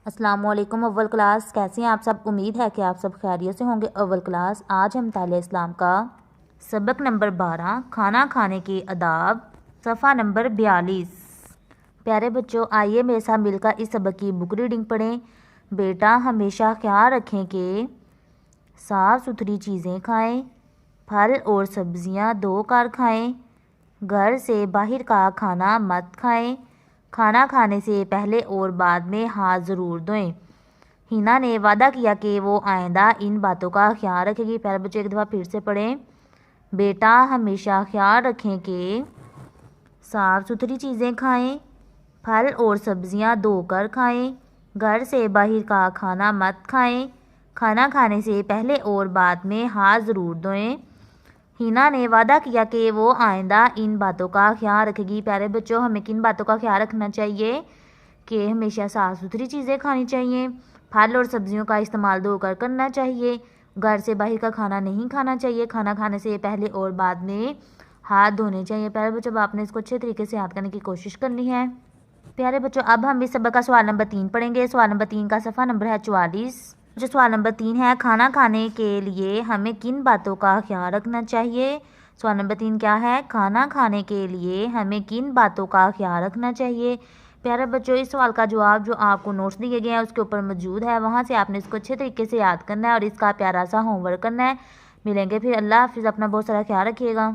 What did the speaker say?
السلام علیکم اول کلاس، کیسے ہیں آپ سب؟ امید ہے کہ آپ سب خیریت سے ہوں گے۔ اول کلاس آج ہم مطالعہ اسلام کا سبق نمبر 12 کھانا کھانے کے آداب صفحہ نمبر 42۔ پیارے بچوں، آئیے میرے ساتھ مل کر اس سبق کی بک ریڈنگ پڑھیں۔ بیٹا ہمیشہ خیال رکھیں کہ صاف ستھری چیزیں کھائیں، پھل اور سبزیاں دھو کر کھائیں، گھر سے باہر کا کھانا مت کھائیں، کھانا کھانے سے پہلے اور بعد میں ہاتھ ضرور دھوئیں۔ ہینا نے وعدہ کیا کہ وہ آئندہ ان باتوں کا خیال رکھے گی۔ پیارے بچے ایک دفعہ پھر سے پڑھیں۔ بیٹا ہمیشہ خیال رکھیں کہ صاف ستھری چیزیں کھائیں، پھل اور سبزیاں دھو کر کھائیں، گھر سے باہر کا کھانا مت کھائیں، کھانا کھانے سے پہلے اور بعد میں ہاتھ ضرور دھوئیں۔ ہینا نے وعدہ کیا کہ وہ آئندہ ان باتوں کا خیال رکھے گی۔ پیارے بچوں، ہمیں کن باتوں کا خیال رکھنا چاہیے کہ ہمیشہ صاف ستھری چیزیں کھانی چاہیے، پھل اور سبزیوں کا استعمال دھو کر کرنا چاہیے، گھر سے باہر کا کھانا نہیں کھانا چاہیے، کھانا کھانے سے پہلے اور بعد میں ہاتھ دھونے چاہیے۔ پیارے بچوں، اب آپ نے اس کو اچھے طریقے سے یاد کرنے کی کوشش کرنی ہے۔ پیارے بچوں، اب ہم اس سبق کا سوال نمبر 3 پڑھیں گے۔ سوال نمبر 3 کا صفحہ نمبر ہے 44۔ جو سوال نمبر 3 ہے، کھانا کھانے کے لیے ہمیں کن باتوں کا خیال رکھنا چاہیے؟ سوال نمبر 3 کیا ہے؟ کھانا کھانے کے لیے ہمیں کن باتوں کا خیال رکھنا چاہیے؟ پیارے بچوں، اس سوال کا جواب جو آپ کو نوٹس دیے گئے ہیں اس کے اوپر موجود ہے، وہاں سے آپ نے اس کو اچھے طریقے سے یاد کرنا ہے اور اس کا پیارا سا ہوم ورک کرنا ہے۔ ملیں گے پھر، اللہ حافظ، اپنا بہت سارا خیال رکھیے گا۔